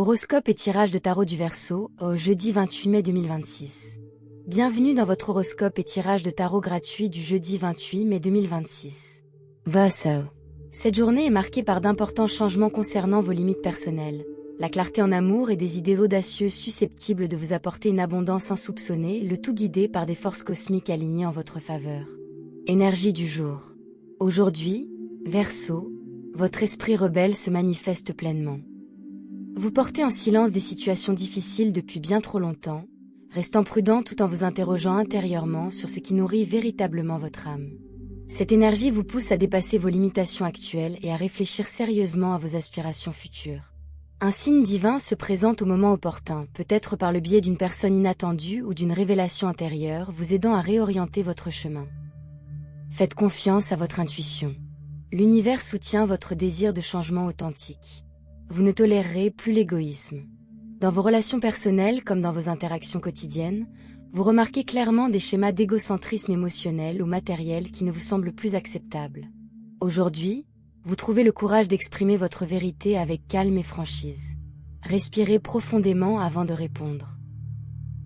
Horoscope et tirage de tarot du Verseau, au jeudi 28 mai 2026. Bienvenue dans votre horoscope et tirage de tarot gratuit du jeudi 28 mai 2026. Verseau. Cette journée est marquée par d'importants changements concernant vos limites personnelles, la clarté en amour et des idées audacieuses susceptibles de vous apporter une abondance insoupçonnée, le tout guidé par des forces cosmiques alignées en votre faveur. Énergie du jour. Aujourd'hui, Verseau, votre esprit rebelle se manifeste pleinement. Vous portez en silence des situations difficiles depuis bien trop longtemps, restant prudent tout en vous interrogeant intérieurement sur ce qui nourrit véritablement votre âme. Cette énergie vous pousse à dépasser vos limitations actuelles et à réfléchir sérieusement à vos aspirations futures. Un signe divin se présente au moment opportun, peut-être par le biais d'une personne inattendue ou d'une révélation intérieure vous aidant à réorienter votre chemin. Faites confiance à votre intuition. L'univers soutient votre désir de changement authentique. Vous ne tolérerez plus l'égoïsme. Dans vos relations personnelles comme dans vos interactions quotidiennes, vous remarquez clairement des schémas d'égocentrisme émotionnel ou matériel qui ne vous semblent plus acceptables. Aujourd'hui, vous trouvez le courage d'exprimer votre vérité avec calme et franchise. Respirez profondément avant de répondre.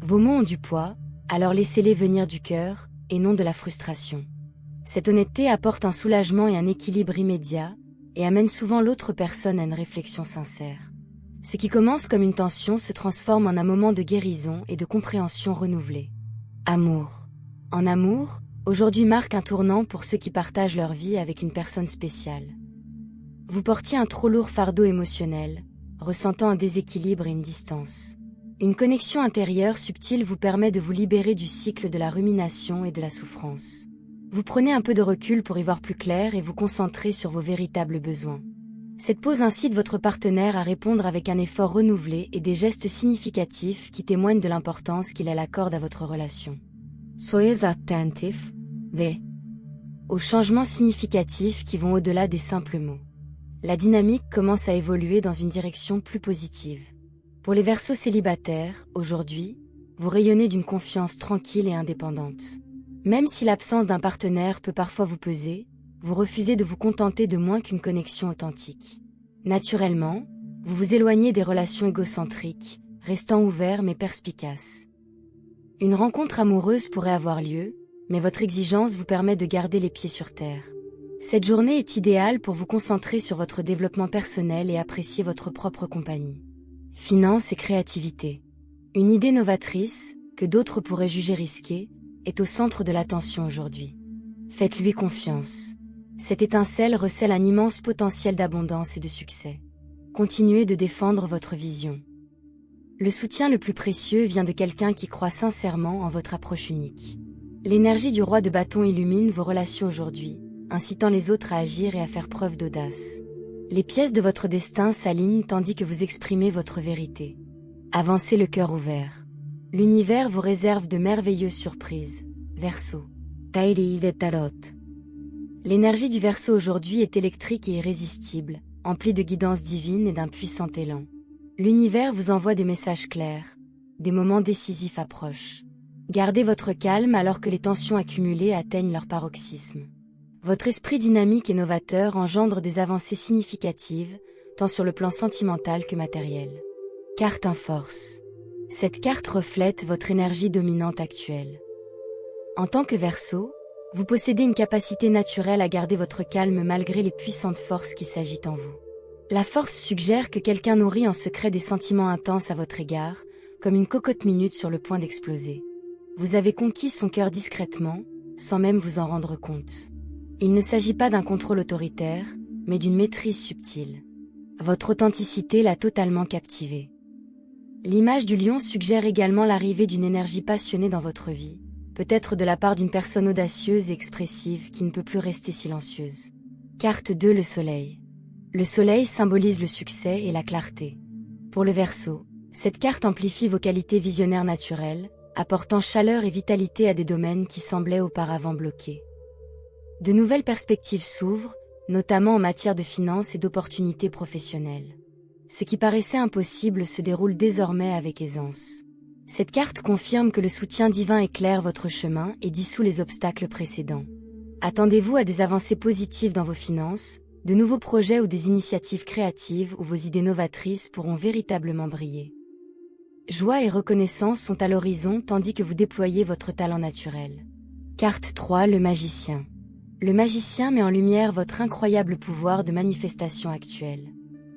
Vos mots ont du poids, alors laissez-les venir du cœur, et non de la frustration. Cette honnêteté apporte un soulagement et un équilibre immédiat, et amène souvent l'autre personne à une réflexion sincère. Ce qui commence comme une tension se transforme en un moment de guérison et de compréhension renouvelée. Amour. En amour, aujourd'hui marque un tournant pour ceux qui partagent leur vie avec une personne spéciale. Vous portiez un trop lourd fardeau émotionnel, ressentant un déséquilibre et une distance. Une connexion intérieure subtile vous permet de vous libérer du cycle de la rumination et de la souffrance. Vous prenez un peu de recul pour y voir plus clair et vous concentrer sur vos véritables besoins. Cette pause incite votre partenaire à répondre avec un effort renouvelé et des gestes significatifs qui témoignent de l'importance qu'il accorde à votre relation. Soyez attentifs, aux changements significatifs qui vont au-delà des simples mots. La dynamique commence à évoluer dans une direction plus positive. Pour les Verseaux célibataires, aujourd'hui, vous rayonnez d'une confiance tranquille et indépendante. Même si l'absence d'un partenaire peut parfois vous peser, vous refusez de vous contenter de moins qu'une connexion authentique. Naturellement, vous vous éloignez des relations égocentriques, restant ouvert mais perspicace. Une rencontre amoureuse pourrait avoir lieu, mais votre exigence vous permet de garder les pieds sur terre. Cette journée est idéale pour vous concentrer sur votre développement personnel et apprécier votre propre compagnie. Finances et créativité. Une idée novatrice, que d'autres pourraient juger risquée, est au centre de l'attention aujourd'hui. Faites-lui confiance. Cette étincelle recèle un immense potentiel d'abondance et de succès. Continuez de défendre votre vision. Le soutien le plus précieux vient de quelqu'un qui croit sincèrement en votre approche unique. L'énergie du roi de bâton illumine vos relations aujourd'hui, incitant les autres à agir et à faire preuve d'audace. Les pièces de votre destin s'alignent tandis que vous exprimez votre vérité. Avancez le cœur ouvert. L'univers vous réserve de merveilleuses surprises. Verseau. Tairi de Tarot. L'énergie du Verseau aujourd'hui est électrique et irrésistible, emplie de guidance divine et d'un puissant élan. L'univers vous envoie des messages clairs. Des moments décisifs approchent. Gardez votre calme alors que les tensions accumulées atteignent leur paroxysme. Votre esprit dynamique et novateur engendre des avancées significatives, tant sur le plan sentimental que matériel. Carte en force. Cette carte reflète votre énergie dominante actuelle. En tant que Verseau, vous possédez une capacité naturelle à garder votre calme malgré les puissantes forces qui s'agitent en vous. La force suggère que quelqu'un nourrit en secret des sentiments intenses à votre égard, comme une cocotte minute sur le point d'exploser. Vous avez conquis son cœur discrètement, sans même vous en rendre compte. Il ne s'agit pas d'un contrôle autoritaire, mais d'une maîtrise subtile. Votre authenticité l'a totalement captivé. L'image du lion suggère également l'arrivée d'une énergie passionnée dans votre vie, peut-être de la part d'une personne audacieuse et expressive qui ne peut plus rester silencieuse. Carte 2, le soleil. Le soleil symbolise le succès et la clarté. Pour le Verseau, cette carte amplifie vos qualités visionnaires naturelles, apportant chaleur et vitalité à des domaines qui semblaient auparavant bloqués. De nouvelles perspectives s'ouvrent, notamment en matière de finances et d'opportunités professionnelles. Ce qui paraissait impossible se déroule désormais avec aisance. Cette carte confirme que le soutien divin éclaire votre chemin et dissout les obstacles précédents. Attendez-vous à des avancées positives dans vos finances, De nouveaux projets ou des initiatives créatives où vos idées novatrices pourront véritablement briller. Joie et reconnaissance sont à l'horizon tandis que vous déployez votre talent naturel. Carte 3, le magicien. Le magicien met en lumière votre incroyable pouvoir de manifestation actuelle.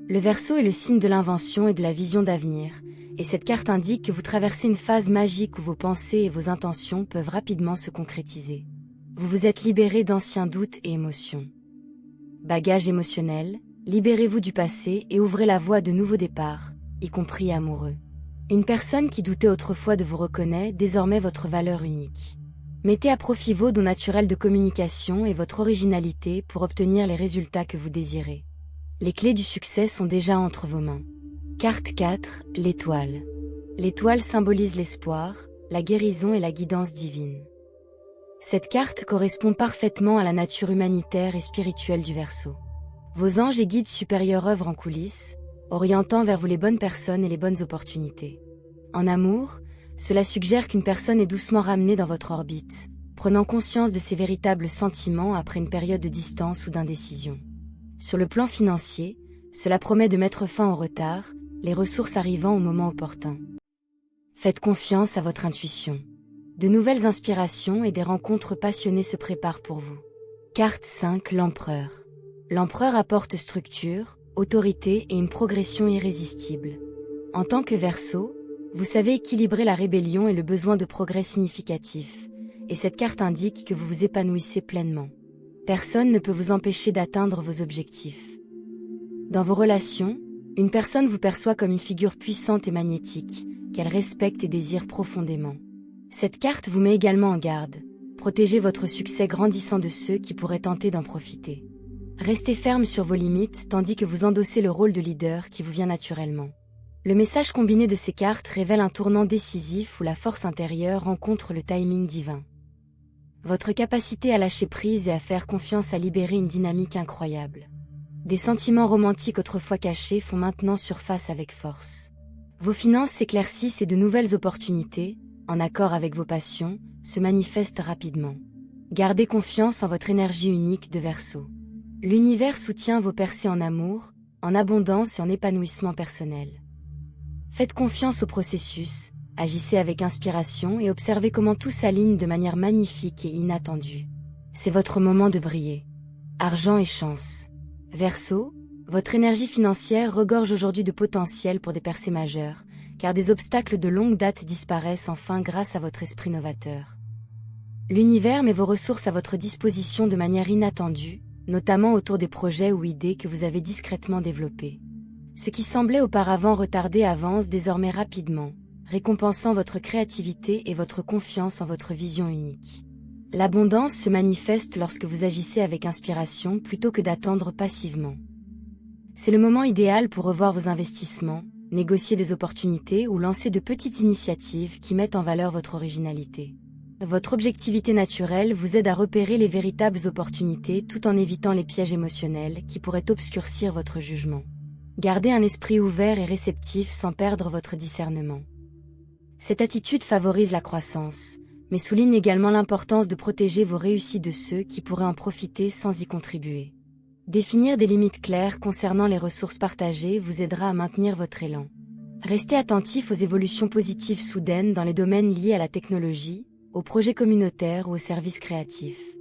Le Verseau est le signe de l'invention et de la vision d'avenir, et cette carte indique que vous traversez une phase magique où vos pensées et vos intentions peuvent rapidement se concrétiser. Vous vous êtes libéré d'anciens doutes et émotions. Bagage émotionnel, libérez-vous du passé et ouvrez la voie de nouveaux départs, y compris amoureux. Une personne qui doutait autrefois de vous reconnaît désormais votre valeur unique. Mettez à profit vos dons naturels de communication et votre originalité pour obtenir les résultats que vous désirez. Les clés du succès sont déjà entre vos mains. Carte 4, l'étoile. L'étoile symbolise l'espoir, la guérison et la guidance divine. Cette carte correspond parfaitement à la nature humanitaire et spirituelle du Verseau. Vos anges et guides supérieurs œuvrent en coulisses, orientant vers vous les bonnes personnes et les bonnes opportunités. En amour, cela suggère qu'une personne est doucement ramenée dans votre orbite, prenant conscience de ses véritables sentiments après une période de distance ou d'indécision. Sur le plan financier, cela promet de mettre fin au retard, les ressources arrivant au moment opportun. Faites confiance à votre intuition. De nouvelles inspirations et des rencontres passionnées se préparent pour vous. Carte 5, l'empereur. L'empereur apporte structure, autorité et une progression irrésistible. En tant que Verseau, vous savez équilibrer la rébellion et le besoin de progrès significatif, et cette carte indique que vous vous épanouissez pleinement. Personne ne peut vous empêcher d'atteindre vos objectifs. Dans vos relations, une personne vous perçoit comme une figure puissante et magnétique, qu'elle respecte et désire profondément. Cette carte vous met également en garde. Protégez votre succès grandissant de ceux qui pourraient tenter d'en profiter. Restez ferme sur vos limites tandis que vous endossez le rôle de leader qui vous vient naturellement. Le message combiné de ces cartes révèle un tournant décisif où la force intérieure rencontre le timing divin. Votre capacité à lâcher prise et à faire confiance a libéré une dynamique incroyable. Des sentiments romantiques autrefois cachés font maintenant surface avec force. Vos finances s'éclaircissent et de nouvelles opportunités, en accord avec vos passions, se manifestent rapidement. Gardez confiance en votre énergie unique de Verseau. L'univers soutient vos percées en amour, en abondance et en épanouissement personnel. Faites confiance au processus, agissez avec inspiration et observez comment tout s'aligne de manière magnifique et inattendue. C'est votre moment de briller. Argent et chance. Verseau, votre énergie financière regorge aujourd'hui de potentiel pour des percées majeures, car des obstacles de longue date disparaissent enfin grâce à votre esprit novateur. L'univers met vos ressources à votre disposition de manière inattendue, notamment autour des projets ou idées que vous avez discrètement développés. Ce qui semblait auparavant retardé avance désormais rapidement, récompensant votre créativité et votre confiance en votre vision unique. L'abondance se manifeste lorsque vous agissez avec inspiration plutôt que d'attendre passivement. C'est le moment idéal pour revoir vos investissements, négocier des opportunités ou lancer de petites initiatives qui mettent en valeur votre originalité. Votre objectivité naturelle vous aide à repérer les véritables opportunités tout en évitant les pièges émotionnels qui pourraient obscurcir votre jugement. Gardez un esprit ouvert et réceptif sans perdre votre discernement. Cette attitude favorise la croissance, mais souligne également l'importance de protéger vos réussites de ceux qui pourraient en profiter sans y contribuer. Définir des limites claires concernant les ressources partagées vous aidera à maintenir votre élan. Restez attentif aux évolutions positives soudaines dans les domaines liés à la technologie, aux projets communautaires ou aux services créatifs.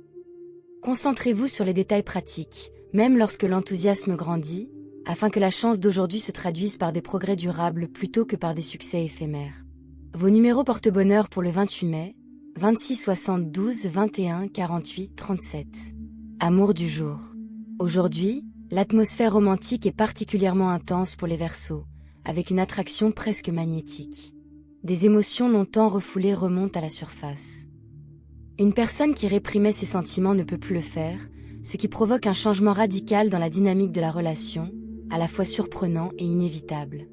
Concentrez-vous sur les détails pratiques, même lorsque l'enthousiasme grandit, afin que la chance d'aujourd'hui se traduise par des progrès durables plutôt que par des succès éphémères. Vos numéros porte-bonheur pour le 28 mai, 26 72 21 48 37. Amour du jour. Aujourd'hui, l'atmosphère romantique est particulièrement intense pour les Verseaux, avec une attraction presque magnétique. Des émotions longtemps refoulées remontent à la surface. Une personne qui réprimait ses sentiments ne peut plus le faire, ce qui provoque un changement radical dans la dynamique de la relation, à la fois surprenant et inévitable.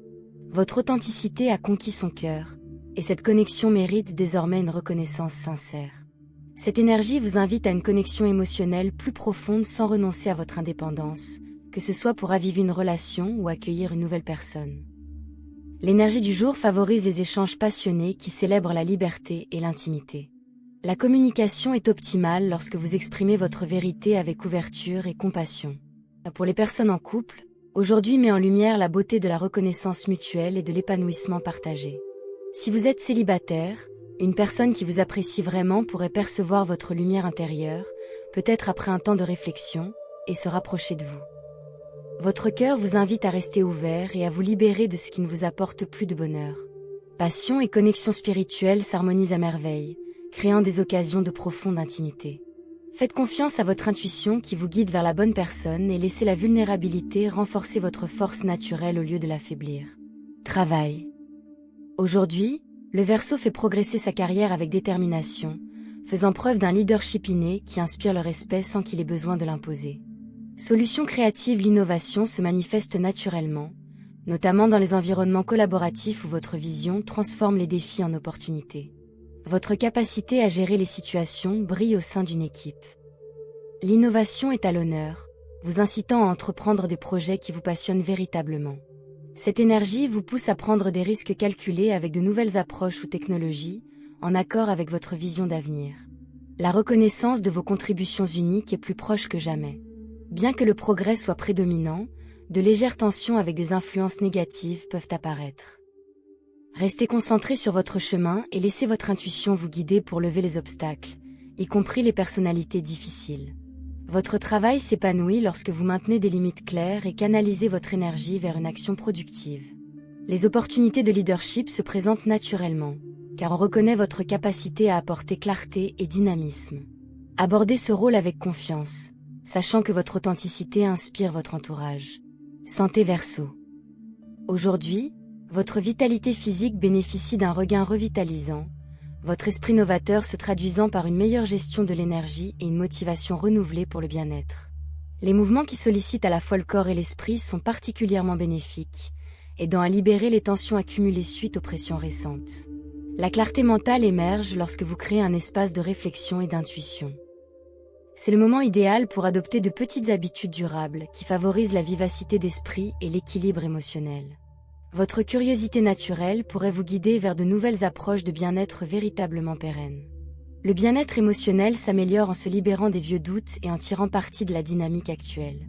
Votre authenticité a conquis son cœur, et cette connexion mérite désormais une reconnaissance sincère. Cette énergie vous invite à une connexion émotionnelle plus profonde sans renoncer à votre indépendance, que ce soit pour raviver une relation ou accueillir une nouvelle personne. L'énergie du jour favorise les échanges passionnés qui célèbrent la liberté et l'intimité. La communication est optimale lorsque vous exprimez votre vérité avec ouverture et compassion. Pour les personnes en couple, aujourd'hui met en lumière la beauté de la reconnaissance mutuelle et de l'épanouissement partagé. Si vous êtes célibataire, une personne qui vous apprécie vraiment pourrait percevoir votre lumière intérieure, peut-être après un temps de réflexion, et se rapprocher de vous. Votre cœur vous invite à rester ouvert et à vous libérer de ce qui ne vous apporte plus de bonheur. Passion et connexion spirituelle s'harmonisent à merveille, créant des occasions de profonde intimité. Faites confiance à votre intuition qui vous guide vers la bonne personne et laissez la vulnérabilité renforcer votre force naturelle au lieu de l'affaiblir. Travail. Aujourd'hui, le Verseau fait progresser sa carrière avec détermination, faisant preuve d'un leadership inné qui inspire le respect sans qu'il ait besoin de l'imposer. Solutions créatives. L'innovation se manifeste naturellement, notamment dans les environnements collaboratifs où votre vision transforme les défis en opportunités. Votre capacité à gérer les situations brille au sein d'une équipe. L'innovation est à l'honneur, vous incitant à entreprendre des projets qui vous passionnent véritablement. Cette énergie vous pousse à prendre des risques calculés avec de nouvelles approches ou technologies, en accord avec votre vision d'avenir. La reconnaissance de vos contributions uniques est plus proche que jamais. Bien que le progrès soit prédominant, de légères tensions avec des influences négatives peuvent apparaître. Restez concentré sur votre chemin et laissez votre intuition vous guider pour lever les obstacles, y compris les personnalités difficiles. Votre travail s'épanouit lorsque vous maintenez des limites claires et canalisez votre énergie vers une action productive. Les opportunités de leadership se présentent naturellement, car on reconnaît votre capacité à apporter clarté et dynamisme. Abordez ce rôle avec confiance, sachant que votre authenticité inspire votre entourage. Santé. Verseau. Aujourd'hui, votre vitalité physique bénéficie d'un regain revitalisant, votre esprit novateur se traduisant par une meilleure gestion de l'énergie et une motivation renouvelée pour le bien-être. Les mouvements qui sollicitent à la fois le corps et l'esprit sont particulièrement bénéfiques, aidant à libérer les tensions accumulées suite aux pressions récentes. La clarté mentale émerge lorsque vous créez un espace de réflexion et d'intuition. C'est le moment idéal pour adopter de petites habitudes durables qui favorisent la vivacité d'esprit et l'équilibre émotionnel. Votre curiosité naturelle pourrait vous guider vers de nouvelles approches de bien-être véritablement pérennes. Le bien-être émotionnel s'améliore en se libérant des vieux doutes et en tirant parti de la dynamique actuelle.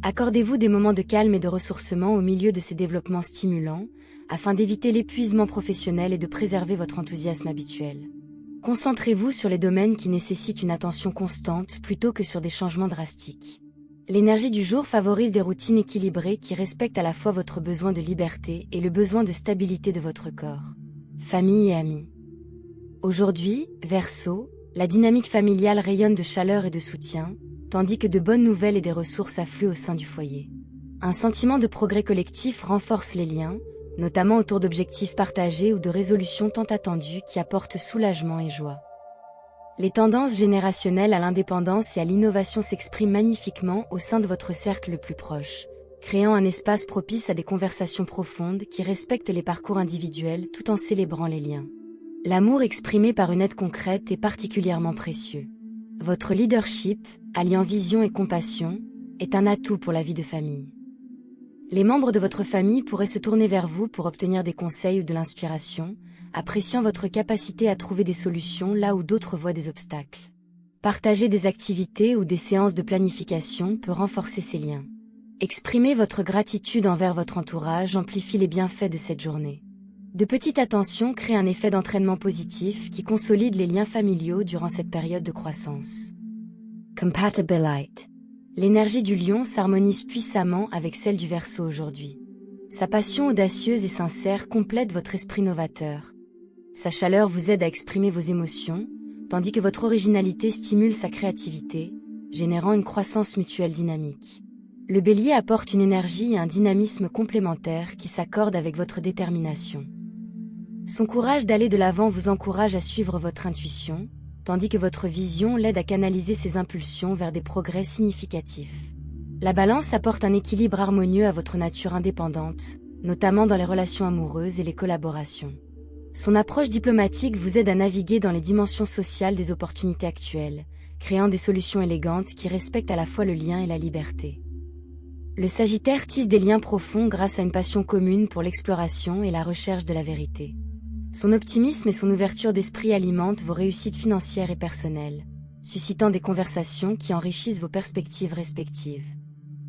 Accordez-vous des moments de calme et de ressourcement au milieu de ces développements stimulants, afin d'éviter l'épuisement professionnel et de préserver votre enthousiasme habituel. Concentrez-vous sur les domaines qui nécessitent une attention constante plutôt que sur des changements drastiques. L'énergie du jour favorise des routines équilibrées qui respectent à la fois votre besoin de liberté et le besoin de stabilité de votre corps. Famille et amis. Aujourd'hui, Verseau, la dynamique familiale rayonne de chaleur et de soutien, tandis que de bonnes nouvelles et des ressources affluent au sein du foyer. Un sentiment de progrès collectif renforce les liens, notamment autour d'objectifs partagés ou de résolutions tant attendues qui apportent soulagement et joie. Les tendances générationnelles à l'indépendance et à l'innovation s'expriment magnifiquement au sein de votre cercle le plus proche, créant un espace propice à des conversations profondes qui respectent les parcours individuels tout en célébrant les liens. L'amour exprimé par une aide concrète est particulièrement précieux. Votre leadership, alliant vision et compassion, est un atout pour la vie de famille. Les membres de votre famille pourraient se tourner vers vous pour obtenir des conseils ou de l'inspiration, appréciant votre capacité à trouver des solutions là où d'autres voient des obstacles. Partager des activités ou des séances de planification peut renforcer ces liens. Exprimer votre gratitude envers votre entourage amplifie les bienfaits de cette journée. De petites attentions créent un effet d'entraînement positif qui consolide les liens familiaux durant cette période de croissance. Compatibility. L'énergie du Lion s'harmonise puissamment avec celle du Verseau aujourd'hui. Sa passion audacieuse et sincère complète votre esprit novateur. Sa chaleur vous aide à exprimer vos émotions, tandis que votre originalité stimule sa créativité, générant une croissance mutuelle dynamique. Le Bélier apporte une énergie et un dynamisme complémentaires qui s'accordent avec votre détermination. Son courage d'aller de l'avant vous encourage à suivre votre intuition, tandis que votre vision l'aide à canaliser ses impulsions vers des progrès significatifs. La Balance apporte un équilibre harmonieux à votre nature indépendante, notamment dans les relations amoureuses et les collaborations. Son approche diplomatique vous aide à naviguer dans les dimensions sociales des opportunités actuelles, créant des solutions élégantes qui respectent à la fois le lien et la liberté. Le Sagittaire tisse des liens profonds grâce à une passion commune pour l'exploration et la recherche de la vérité. Son optimisme et son ouverture d'esprit alimentent vos réussites financières et personnelles, suscitant des conversations qui enrichissent vos perspectives respectives.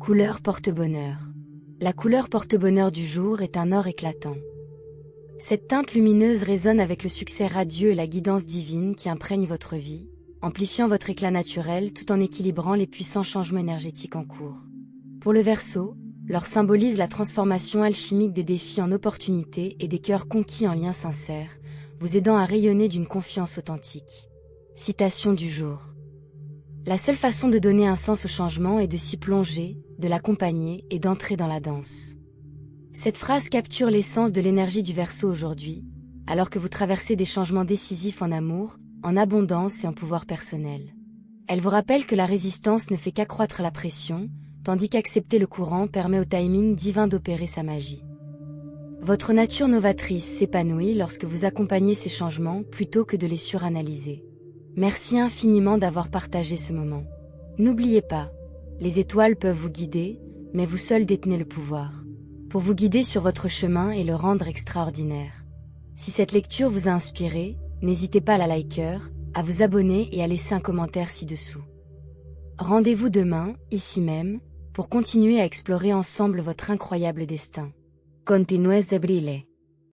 Couleur porte-bonheur. La couleur porte-bonheur du jour est un or éclatant. Cette teinte lumineuse résonne avec le succès radieux et la guidance divine qui imprègne votre vie, amplifiant votre éclat naturel tout en équilibrant les puissants changements énergétiques en cours. Pour le Verseau, l'or symbolise la transformation alchimique des défis en opportunités et des cœurs conquis en liens sincères, vous aidant à rayonner d'une confiance authentique. Citation du jour. La seule façon de donner un sens au changement est de s'y plonger, de l'accompagner et d'entrer dans la danse. Cette phrase capture l'essence de l'énergie du Verseau aujourd'hui, alors que vous traversez des changements décisifs en amour, en abondance et en pouvoir personnel. Elle vous rappelle que la résistance ne fait qu'accroître la pression, tandis qu'accepter le courant permet au timing divin d'opérer sa magie. Votre nature novatrice s'épanouit lorsque vous accompagnez ces changements plutôt que de les suranalyser. Merci infiniment d'avoir partagé ce moment. N'oubliez pas, les étoiles peuvent vous guider, mais vous seul détenez le pouvoir. Pour vous guider sur votre chemin et le rendre extraordinaire. Si cette lecture vous a inspiré, n'hésitez pas à la liker, à vous abonner et à laisser un commentaire ci-dessous. Rendez-vous demain, ici même, pour continuer à explorer ensemble votre incroyable destin. Continuez a briller.